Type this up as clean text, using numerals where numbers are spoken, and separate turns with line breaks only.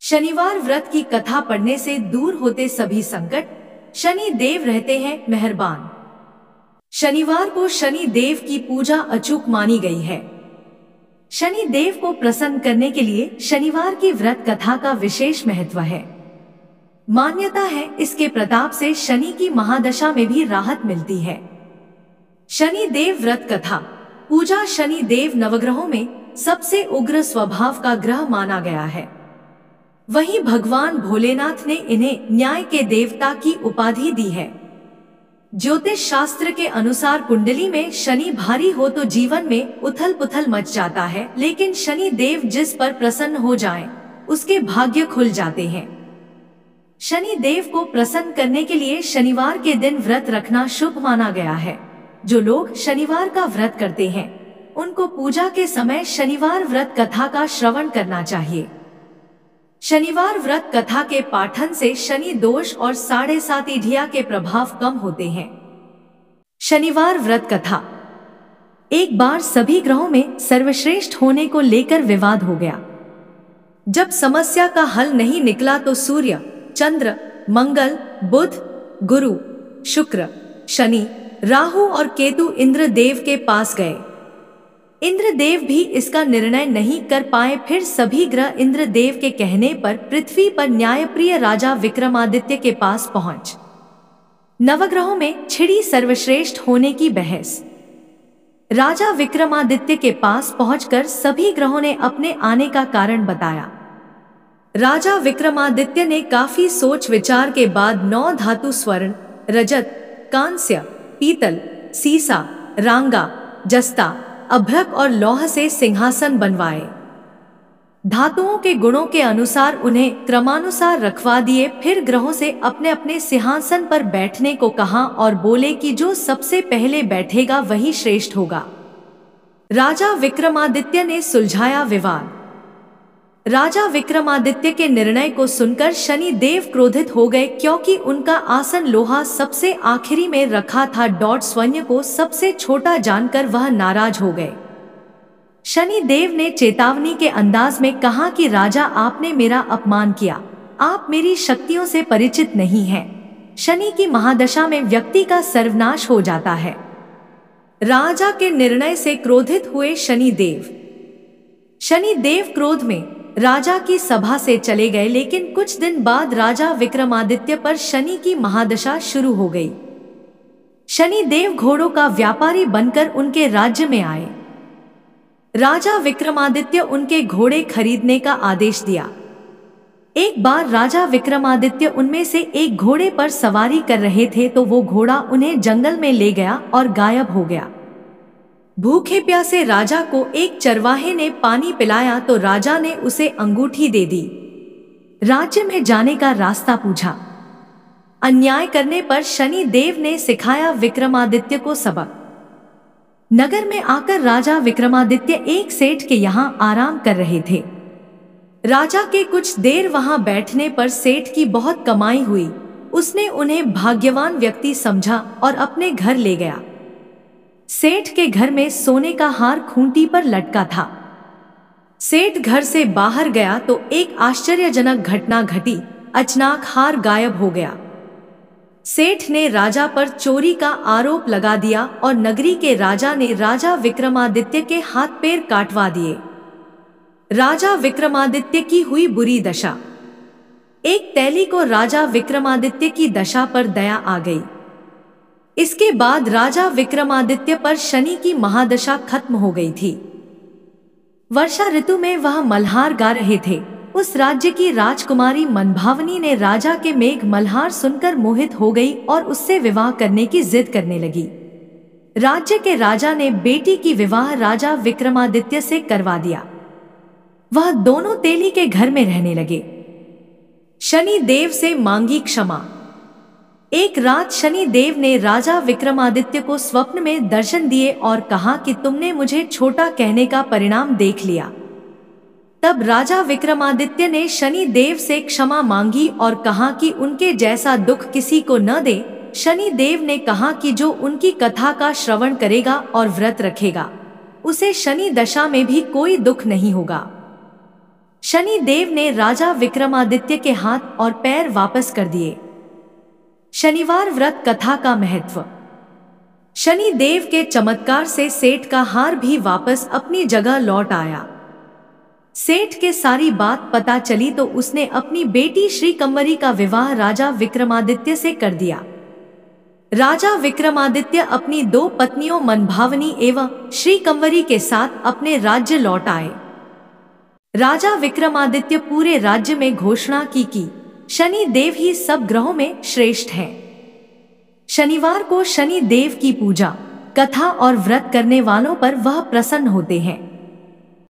शनिवार व्रत की कथा पढ़ने से दूर होते सभी संकट। शनि देव रहते हैं मेहरबान। शनिवार को शनि देव की पूजा अचूक मानी गई है। शनि देव को प्रसन्न करने के लिए शनिवार की व्रत कथा का विशेष महत्व है। मान्यता है इसके प्रताप से शनि की महादशा में भी राहत मिलती है। शनि देव व्रत कथा पूजा। शनि देव नवग्रहों में सबसे उग्र स्वभाव का ग्रह माना गया है। वहीं भगवान भोलेनाथ ने इन्हें न्याय के देवता की उपाधि दी है। ज्योतिष शास्त्र के अनुसार कुंडली में शनि भारी हो तो जीवन में उथल पुथल मच जाता है, लेकिन शनि देव जिस पर प्रसन्न हो जाएं, उसके भाग्य खुल जाते हैं। शनि देव को प्रसन्न करने के लिए शनिवार के दिन व्रत रखना शुभ माना गया है। जो लोग शनिवार का व्रत करते हैं, उनको पूजा के समय शनिवार व्रत कथा का श्रवण करना चाहिए। शनिवार व्रत कथा के पाठन से शनि दोष और 7.5 ईढ़िया के प्रभाव कम होते हैं। शनिवार व्रत कथा। एक बार सभी ग्रहों में सर्वश्रेष्ठ होने को लेकर विवाद हो गया। जब समस्या का हल नहीं निकला तो सूर्य, चंद्र, मंगल, बुध, गुरु, शुक्र, शनि, राहु और केतु इंद्रदेव के पास गए। इंद्रदेव भी इसका निर्णय नहीं कर पाए। फिर सभी ग्रह इंद्रदेव के कहने पर पृथ्वी पर न्यायप्रिय राजा विक्रमादित्य के पास पहुंच नवग्रहों में छिड़ी सर्वश्रेष्ठ होने की बहस। राजा विक्रमादित्य के पास पहुंचकर सभी ग्रहों ने अपने आने का कारण बताया। राजा विक्रमादित्य ने काफी सोच विचार के बाद 9 धातु स्वर्ण, रजत, कांस्य, पीतल, सीसा, रांगा, जस्ता, अभ्रक और लौह से सिंहासन बनवाए। धातुओं के गुणों के अनुसार उन्हें क्रमानुसार रखवा दिए। फिर ग्रहों से अपने अपने सिंहासन पर बैठने को कहा और बोले कि जो सबसे पहले बैठेगा वही श्रेष्ठ होगा। राजा विक्रमादित्य ने सुलझाया विवाद। राजा विक्रमादित्य के निर्णय को सुनकर शनि देव क्रोधित हो गए, क्योंकि उनका आसन लोहा सबसे आखिरी में रखा था। स्वर्ण को सबसे छोटा जानकर वह नाराज हो गए। शनि देव ने चेतावनी के अंदाज में कहा कि राजा, आपने मेरा अपमान किया। आप मेरी शक्तियों से परिचित नहीं हैं। शनि की महादशा में व्यक्ति का सर्वनाश हो जाता है। राजा के निर्णय से क्रोधित हुए शनि देव क्रोध में राजा की सभा से चले गए। लेकिन कुछ दिन बाद राजा विक्रमादित्य पर शनि की महादशा शुरू हो गई। शनि देव घोड़ों का व्यापारी बनकर उनके राज्य में आए। राजा विक्रमादित्य उनके घोड़े खरीदने का आदेश दिया। एक बार राजा विक्रमादित्य उनमें से एक घोड़े पर सवारी कर रहे थे तो वो घोड़ा उन्हें जंगल में ले गया और गायब हो गया। भूखे प्यासे राजा को एक चरवाहे ने पानी पिलाया तो राजा ने उसे अंगूठी दे दी। राज्य में जाने का रास्ता पूछा। अन्याय करने पर शनि देव ने सिखाया विक्रमादित्य को सबक। नगर में आकर राजा विक्रमादित्य एक सेठ के यहाँ आराम कर रहे थे। राजा के कुछ देर वहां बैठने पर सेठ की बहुत कमाई हुई। उसने उन्हें भाग्यवान व्यक्ति समझा और अपने घर ले गया। सेठ के घर में सोने का हार खूंटी पर लटका था। सेठ घर से बाहर गया तो एक आश्चर्यजनक घटना घटी। अचानक हार गायब हो गया। सेठ ने राजा पर चोरी का आरोप लगा दिया और नगरी के राजा ने राजा विक्रमादित्य के हाथ पैर काटवा दिए। राजा विक्रमादित्य की हुई बुरी दशा। एक तैली को राजा विक्रमादित्य की दशा पर दया आ गई। इसके बाद राजा विक्रमादित्य पर शनि की महादशा खत्म हो गई थी। वर्षा ऋतु में वह मल्हार गा रहे थे। उस राज्य की राजकुमारी मनभावनी ने राजा के मेघ मल्हार सुनकर मोहित हो गई और उससे विवाह करने की जिद करने लगी। राज्य के राजा ने बेटी की विवाह राजा विक्रमादित्य से करवा दिया। वह दोनों तेली के घर में रहने लगे। शनि देव से मांगी क्षमा। एक रात शनि देव ने राजा विक्रमादित्य को स्वप्न में दर्शन दिए और कहा कि तुमने मुझे छोटा कहने का परिणाम देख लिया। तब राजा विक्रमादित्य ने शनि देव से क्षमा मांगी और कहा कि उनके जैसा दुख किसी को न दे। शनि देव ने कहा कि जो उनकी कथा का श्रवण करेगा और व्रत रखेगा, उसे शनि दशा में भी कोई दुख नहीं होगा। शनि देव ने राजा विक्रमादित्य के हाथ और पैर वापस कर दिए। शनिवार व्रत कथा का महत्व। शनि देव के चमत्कार से सेठ का हार भी वापस अपनी जगह लौट आया। सेठ के सारी बात पता चली तो उसने अपनी बेटी श्रीकंवरी का विवाह राजा विक्रमादित्य से कर दिया। राजा विक्रमादित्य अपनी 2 पत्नियों मनभावनी एवं श्रीकंवरी के साथ अपने राज्य लौट आए। राजा विक्रमादित्य पूरे राज्य में घोषणा की कि शनि देव ही सब ग्रहों में श्रेष्ठ हैं। शनिवार को शनि देव की पूजा, कथा और व्रत करने वालों पर वह प्रसन्न होते हैं।